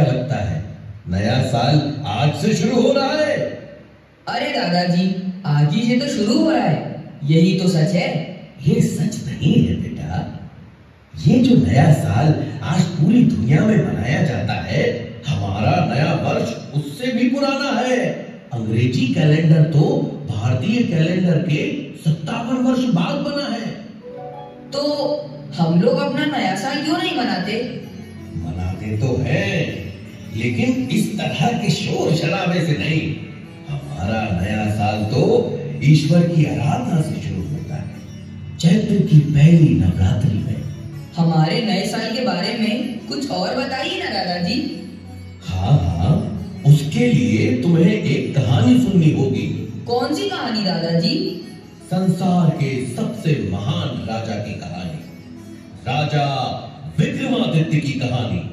क्या लगता है नया साल आज से शुरू हो रहा है? अरे दादाजी, आज ही से तो शुरू हो रहा है, यही तो सच है। ये सच नहीं है बेटा। ये जो नया साल आज पूरी दुनिया में मनाया जाता है, हमारा नया वर्ष उससे भी पुराना है। अंग्रेजी कैलेंडर तो भारतीय कैलेंडर के 57 वर्ष बाद बना है। तो हम लोग अपना नया साल क्यों नहीं मनाते? मनाते तो हैं, लेकिन इस तरह के शोर शराबे से नहीं। हमारा नया साल तो ईश्वर की आराधना से शुरू होता है, चैत्र की पहली नवरात्रि में। हमारे नए साल के बारे में कुछ और बताइए ना दादाजी। हाँ हाँ, उसके लिए तुम्हें एक कहानी सुननी होगी। कौन सी कहानी दादाजी? संसार के सबसे महान राजा की कहानी, राजा विक्रमादित्य की कहानी।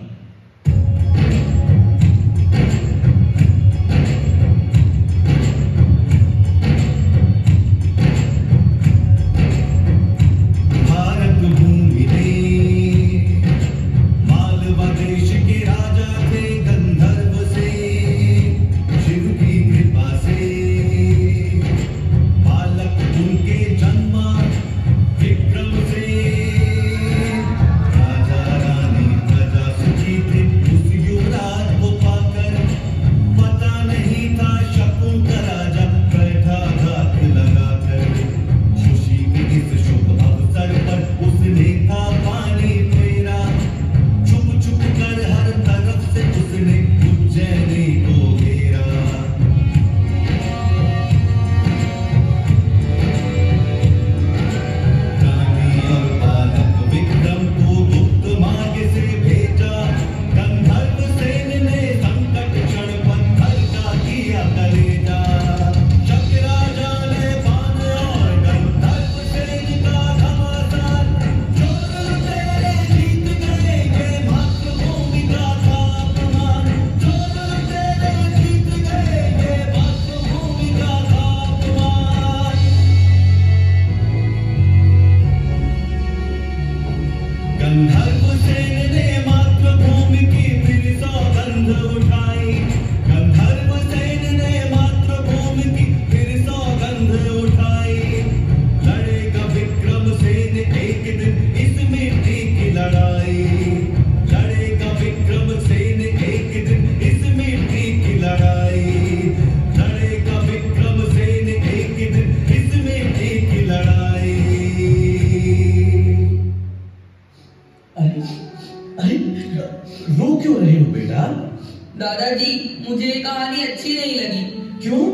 दादाजी, मुझे ये कहानी अच्छी नहीं लगी। क्यों?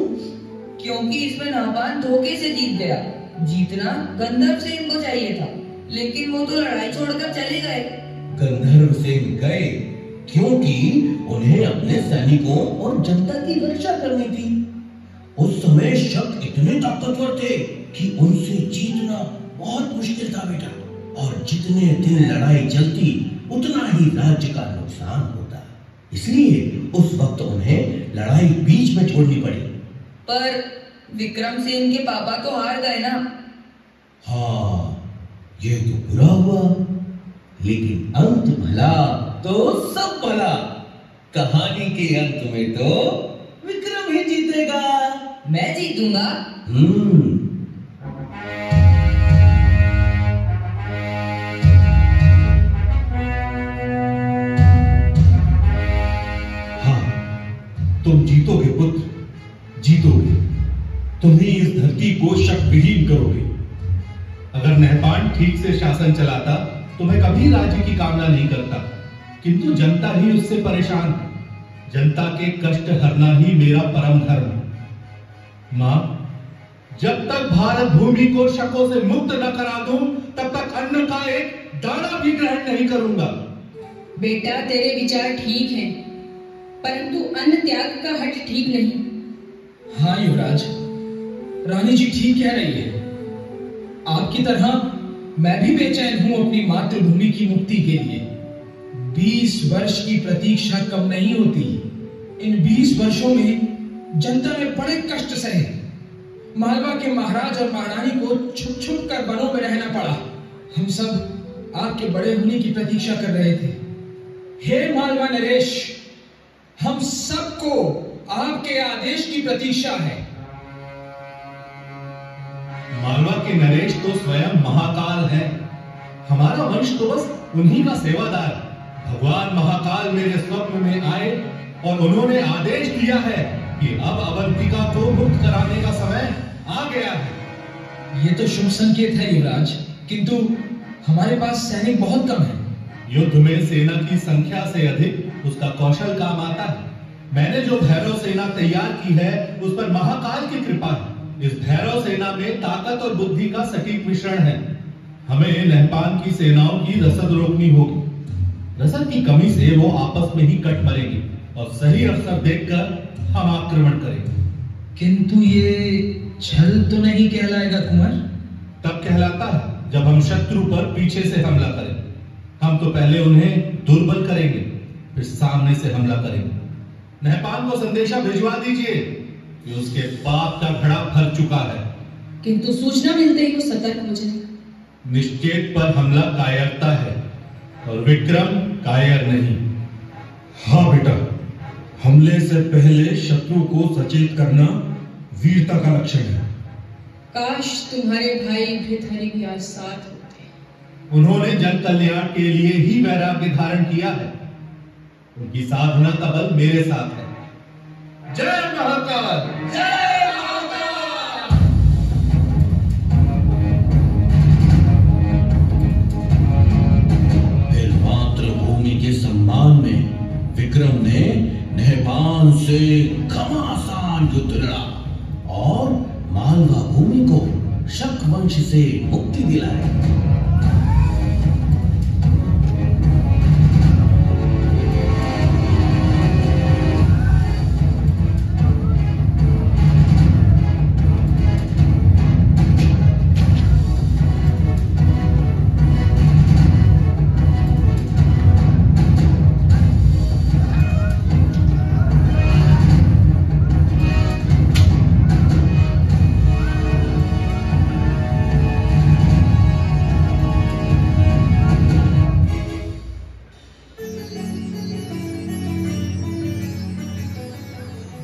क्योंकि इसमें नाहपान धोखे से जीत गया। जीतना गंधर्व सेन को चाहिए था, लेकिन वो तो लड़ाई छोड़कर चले गए। गंधर्व सेन गए क्योंकि उन्हें अपने सैनिकों और जनता की रक्षा करनी थी। उस समय शक इतने ताकतवर थे कि उनसे जीतना बहुत मुश्किल था बेटा। और जितने दिन लड़ाई चलती, उतना ही राज्य का नुकसान होता। इसलिए उस वक्त उन्हें लड़ाई बीच में छोड़नी पड़ी। पर विक्रमसेन के पापा तो हार गए ना। हाँ, ये तो बुरा हुआ, लेकिन अंत भला तो सब भला। कहानी के अंत में तो विक्रम ही जीतेगा। मैं जीतूंगा। तुम जीतोगे पुत्र, जीतोगे। तुम ही इस धरती को शक विहीन करोगे। अगर नहपान ठीक से शासन चलाता तो मैं कभी राज्य की कामना नहीं करता, किंतु जनता ही उससे परेशान है। जनता के कष्ट हरना ही मेरा परम धर्म है। मां, जब तक भारत भूमि को शकों से मुक्त न करा दूं, तब तक अन्न का एक दाना भी ग्रहण नहीं करूंगा। बेटा, तेरे विचार ठीक हैं, परंतु अन्न त्याग का हठ ठीक नहीं। हाँ युवराज, रानी जी ठीक कह रही है। आपकी तरह मैं भी बेचैन हूं अपनी मातृभूमि की मुक्ति के लिए। 20 वर्ष की प्रतीक्षा कम नहीं होती। इन 20 वर्षों में जनता ने बड़े कष्ट सहे। मालवा के महाराज और महारानी को छुप छुप कर वनों में रहना पड़ा। हम सब आपके बड़े होने की प्रतीक्षा कर रहे थे। हे मालवा नरेश, हम सबको आपके आदेश की प्रतीक्षा है। मालवा के नरेश तो स्वयं महाकाल है। हमारा वंश तो बस उन्हीं का सेवादार। भगवान महाकाल मेरे स्वप्न में आए और उन्होंने आदेश दिया है कि अब अवंतिका को मुक्त कराने का समय आ गया है। ये तो शुभ संकेत है युवराज, किंतु हमारे पास सैनिक बहुत कम है। युद्ध में सेना की संख्या से अधिक उसका कौशल काम आता है। मैंने जो भैरव सेना तैयार की है उस पर महाकाल की कृपा है। इस भैरव सेना में ताकत और बुद्धि का सटीक मिश्रण है। हमें नहपान की सेनाओं की रसद रोकनी होगी। रसद की कमी से वो आपस में ही कट मरेंगे और सही अवसर देखकर हम आक्रमण करेंगे। किंतु ये छल तो नहीं कहलाएगा कुंवर? तब कहलाता है जब हम शत्रु पर पीछे से हमला करें। हम तो पहले उन्हें दुर्बल करेंगे, फिर सामने से हमला करेंगे। नहपान को संदेशा भिजवा दीजिए कि उसके पाप का घड़ा भर चुका है। किंतु सूचना मिलते ही वो सतर्क हो जाए। निश्चेत पर हमला कायरता है और विक्रम कायर नहीं। हाँ बेटा, हमले से पहले शत्रु को सचेत करना वीरता का लक्षण है। काश तुम्हारे भाई भृतहरि भी आज साथ होते। उन्होंने जन कल्याण के लिए ही वैराग्य धारण किया है। उनकी साधना का बल मेरे साथ है। जय महाकाल, जय महाकाल। फिर मातृभूमि के सम्मान में विक्रम ने नहपान से घमासान युद्ध लड़ा और मालवा भूमि को शक वंश से मुक्ति दिलाई।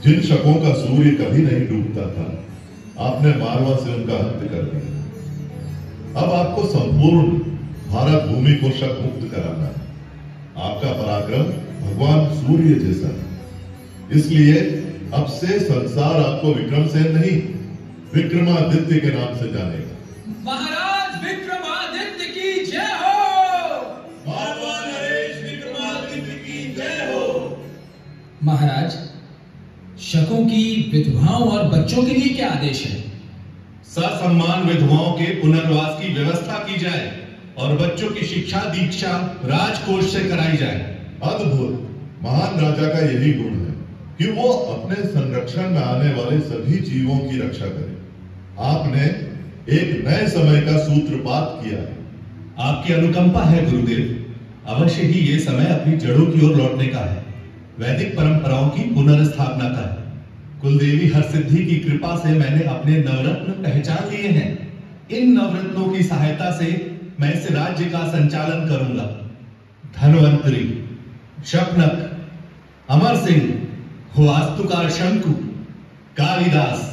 जिन शकों का सूर्य कभी नहीं डूबता था, आपने मालवा से उनका अंत कर दिया। अब आपको संपूर्ण भारत भूमि को शक मुक्त कराना है। आपका पराक्रम भगवान सूर्य जैसा है, इसलिए अब से संसार आपको विक्रमसेन नहीं, विक्रमादित्य के नाम से जानेगा। महाराज विक्रमादित्य की जय हो। मालवा नरेश विक्रमादित्य की जय हो। महाराज, शकों की विधवाओं और बच्चों के लिए क्या आदेश है? ससम्मान विधवाओं के पुनर्वास की व्यवस्था की जाए और बच्चों की शिक्षा दीक्षा राजकोष से कराई जाए। अद्भुत। महान राजा का यही गुण है कि वो अपने संरक्षण में आने वाले सभी जीवों की रक्षा करे। आपने एक नए समय का सूत्रपात किया है। आपकी अनुकंपा है गुरुदेव। अवश्य ही ये समय अपनी जड़ों की ओर लौटने का है, वैदिक परंपराओं की पुनर्स्थापना का है। कुलदेवी हरसिद्धि की कृपा से मैंने अपने नवरत्न पहचान लिए हैं। इन नवरत्नों की सहायता से मैं इस राज्य का संचालन करूंगा। धनवंतरी, शपनक, अमर सिंह, वास्तुकार शंकु, कालिदास,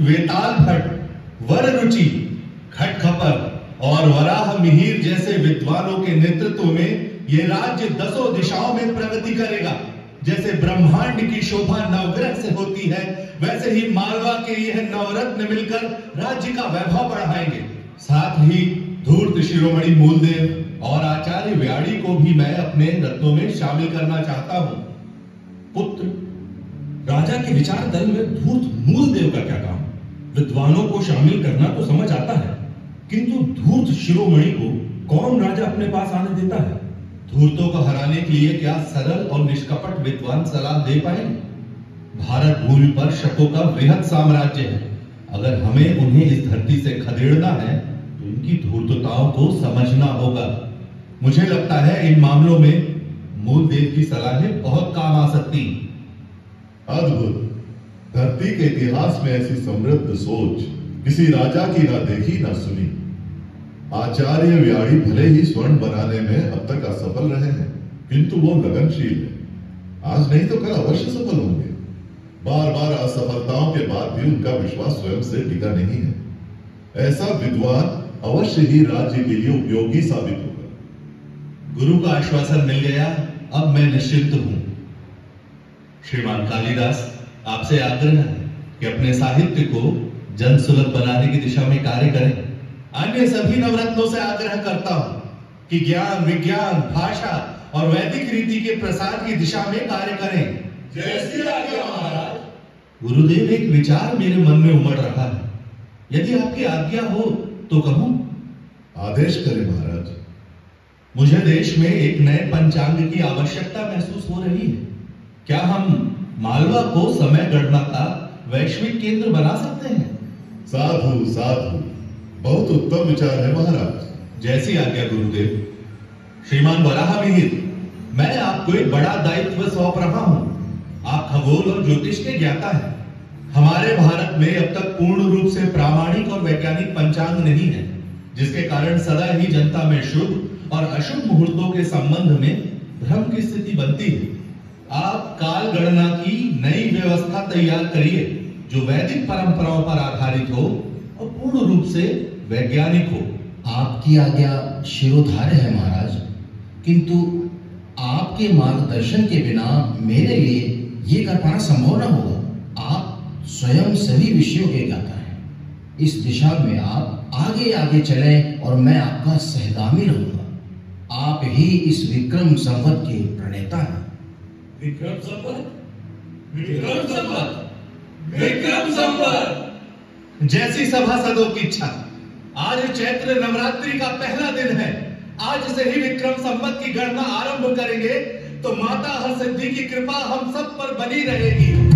वेताल भट्ट, वररुचि, खटखपर और वराह मिहिर जैसे विद्वानों के नेतृत्व में यह राज्य 10 दिशाओं में प्रगति करेगा। जैसे ब्रह्मांड की शोभा नवग्रह से होती है, वैसे ही मालवा के यह नवरत्न मिलकर राज्य का वैभव बढ़ाएंगे। साथ ही धूर्त शिरोमणि मूलदेव और आचार्य व्याड़ी को भी मैं अपने रत्नों में शामिल करना चाहता हूं। पुत्र, राजा के विचार दल में धूर्त मूलदेव का क्या काम? विद्वानों को शामिल करना तो समझ आता है, किंतु धूर्त शिरोमणि को कौन राजा अपने पास आने देता है? धूर्तों को हराने के लिए क्या सरल और निष्कपट विद्वान सलाह दे पाएंगे? भारत भूमि पर शकों का वृहद साम्राज्य है। अगर हमें उन्हें इस धरती से खदेड़ना है तो इनकी धूर्तताओं को समझना होगा। मुझे लगता है इन मामलों में मूलदेव की सलाहें बहुत काम आ सकती। अद्भुत। धरती के इतिहास में ऐसी समृद्ध सोच किसी राजा की ना देखी ना सुनी। आचार्य व्याड़ी भले ही स्वर्ण बनाने में अब तक असफल रहे हैं, किंतु वो लगनशील है। आज नहीं तो कल अवश्य सफल होंगे। बार बार असफलताओं के बाद भी उनका विश्वास स्वयं से डिगा नहीं है। ऐसा विद्वान अवश्य ही राज्य के लिए उपयोगी साबित होगा। गुरु का आश्वासन मिल गया, अब मैं निश्चिंत हूं। श्रीमान कालिदास, आपसे आग्रह है कि अपने साहित्य को जन सुलभ बनाने की दिशा में कार्य करें। अन्य सभी नवरत्नों से आग्रह करता हूं कि ज्ञान, विज्ञान, भाषा और वैदिक रीति के प्रसार की दिशा में कार्य करें। जैसी आज्ञा महाराज। गुरुदेव, एक विचार मेरे मन में उमड़ रहा है, यदि आपकी आज्ञा हो तो कहूं? आदेश करें महाराज। मुझे देश में एक नए पंचांग की आवश्यकता महसूस हो रही है। क्या हम मालवा को समय गणना का वैश्विक केंद्र बना सकते हैं? साधु साधु, बहुत उत्तम विचार है महाराज। जैसी आज्ञा गुरुदेव। श्रीमान वराह मिहिर, मैं आपको एक बड़ा दायित्व सौंप रहा हूं। आप खगोल और ज्योतिष के ज्ञाता हैं। हमारे भारत में अब तक पूर्ण रूप से प्रामाणिक और वैज्ञानिक पंचांग नहीं है, जिसके कारण सदा ही जनता में शुभ और अशुभ मुहूर्तों के संबंध में भ्रम की स्थिति बनती है। आप काल गणना की नई व्यवस्था तैयार करिए, जो वैदिक परंपराओं पर आधारित हो और पूर्ण रूप से वैज्ञानिक हो। आपकी आज्ञा शिरोधार्य है महाराज, किंतु आपके मार्गदर्शन के बिना मेरे लिए ये कर पाना संभव न होगा। आप स्वयं सभी विषयों के ज्ञाता हैं। इस दिशा में आप आगे आगे चलें और मैं आपका सहगामी रहूंगा। आप ही इस विक्रम संवत के प्रणेता हैं। विक्रम संवत, विक्रम संवत, विक्रम संवत। जैसी सभासदों की इच्छा। आज चैत्र नवरात्रि का पहला दिन है। आज से ही विक्रम संवत की गणना आरंभ करेंगे तो माता हरसिद्धि की कृपा हम सब पर बनी रहेगी।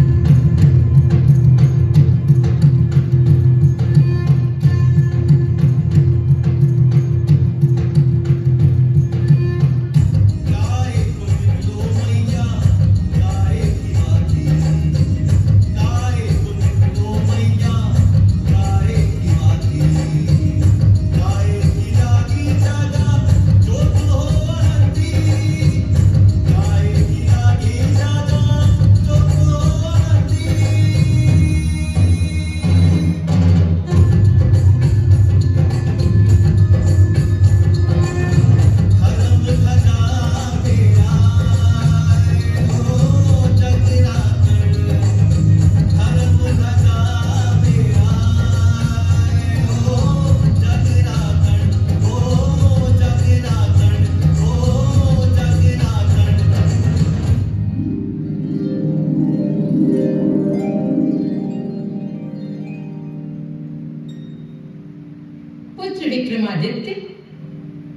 विक्रमादित्य,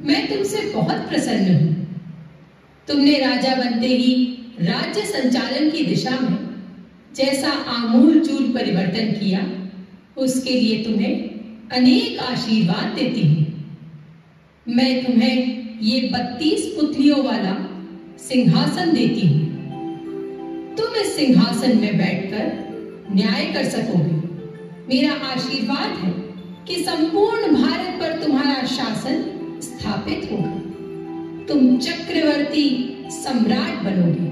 मैं तुमसे बहुत प्रसन्न हूं। तुमने राजा बनते ही राज्य संचालन की दिशा में जैसा आमूल चूल परिवर्तन किया, उसके लिए तुम्हें अनेक आशीर्वाद देती हूं। मैं तुम्हें ये 32 पुतलियों वाला सिंहासन देती हूं। तुम इस सिंहासन में बैठकर न्याय कर सकोगे। मेरा आशीर्वाद है कि संपूर्ण भारत पर तुम्हारा शासन स्थापित होगा। तुम चक्रवर्ती सम्राट बनोगे,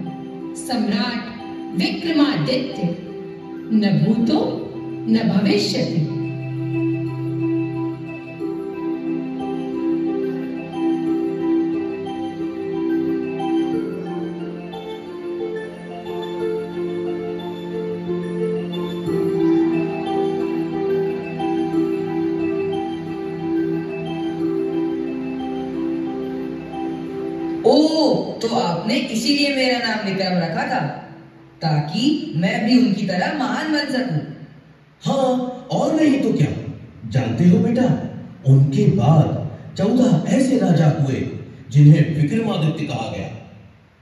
सम्राट विक्रमादित्य, न भूतो न भविष्यति। तो आपने इसीलिए मेरा नाम विक्रम रखा था, ताकि मैं भी उनकी तरह महान बन सकूं। हाँ, और नहीं तो क्या। जानते हो बेटा, उनके बाद 14 ऐसे राजा हुए जिन्हें विक्रमादित्य कहा गया।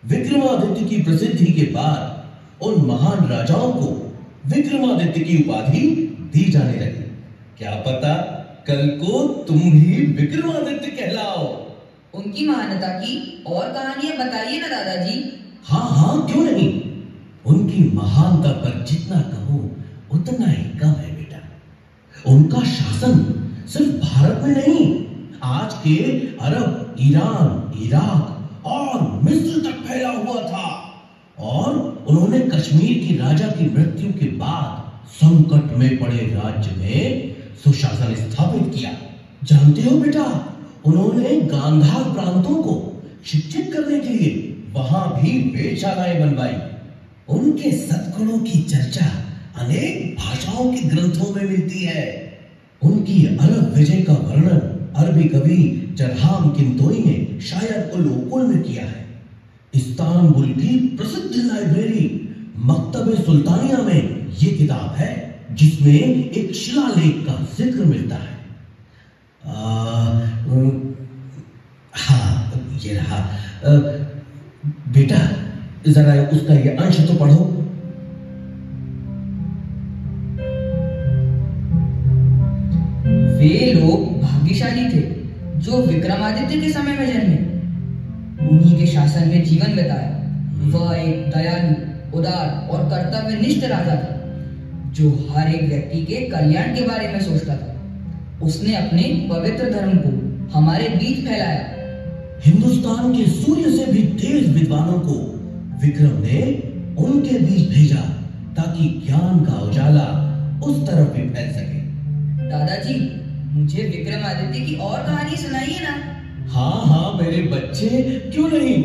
विक्रमादित्य की प्रसिद्धि के बाद उन महान राजाओं को विक्रमादित्य की उपाधि दी जाने लगी। क्या पता कल को तुम भी विक्रमादित्य कहलाओ। उनकी महानता की और कहानियां बताइए ना दादाजी। हाँ हाँ, क्यों नहीं। उनकी महानता पर जितना कहो उतना ही कम है बेटा। उनका शासन सिर्फ भारत में नहीं, आज के अरब, ईरान, इराक और मिस्र तक फैला हुआ था। और उन्होंने कश्मीर की राजा की मृत्यु के बाद संकट में पड़े राज्य में सुशासन स्थापित किया। जानते हो बेटा, उन्होंने गांधार प्रांतों को शिक्षित करने के लिए वहां भी वेधशालाएं बनवाई। उनके सद्गुणों की चर्चा अनेक भाषाओं के ग्रंथों में मिलती है। उनकी अरब विजय का वर्णन अरबी कवि जरहाम किंतोई ने शायद उल उकुल में किया है। इस्तांबुल की प्रसिद्ध लाइब्रेरी मकतबे सुल्तानिया में ये किताब है जिसमें एक शिलालेख का जिक्र मिलता है। हाँ, ये रहा। बेटा जरा उसका ये अंश तो पढ़ो। वे लोग भाग्यशाली थे जो विक्रमादित्य के समय में जन्मे, उन्हीं के शासन में जीवन बिताया। वह एक दयालु, उदार और कर्तव्यनिष्ठ राजा था जो हर एक व्यक्ति के कल्याण के बारे में सोचता था। उसने अपने पवित्र धर्म को हमारे बीच फैलाया। हिंदुस्तान के सूर्य से भी तेज विद्वानों को विक्रम ने उनके बीच भेजा ताकि ज्ञान का उजाला उस तरफ भी फैल सके। दादाजी, मुझे विक्रमादित्य की और कहानी सुनाइए ना। हाँ हाँ मेरे बच्चे, क्यों नहीं।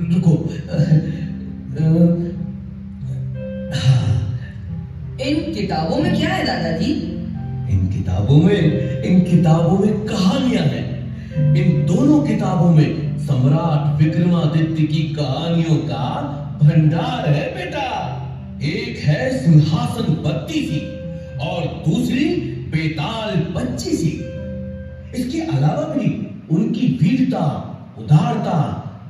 रुको। हाँ, इन किताबों में क्या है दादाजी? इन किताबों में कहानियां हैं। इन दोनों किताबों में सम्राट विक्रमादित्य की कहानियों का भंडार है बेटा। एक है सिंहासन 32 और दूसरी बेताल 25। इसके अलावा भी उनकी वीरता, उदारता,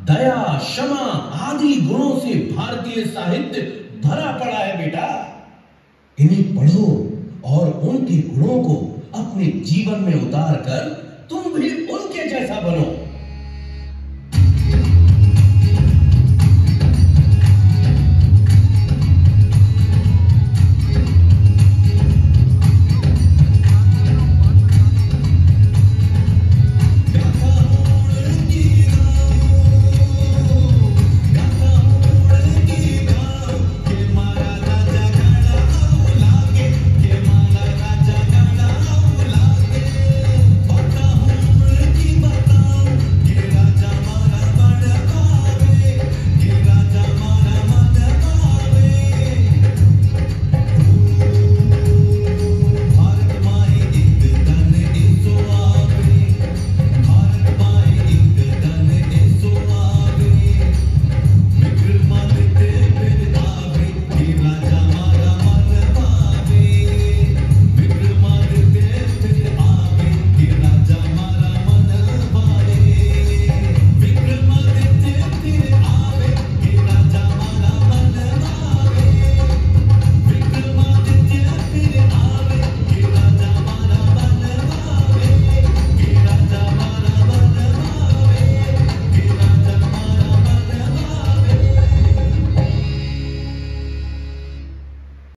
दया, क्षमा आदि गुणों से भारतीय साहित्य भरा पड़ा है बेटा। इन्हें पढ़ो और उनके गुणों को अपने जीवन में उतार कर तुम भी उनके जैसा बनो।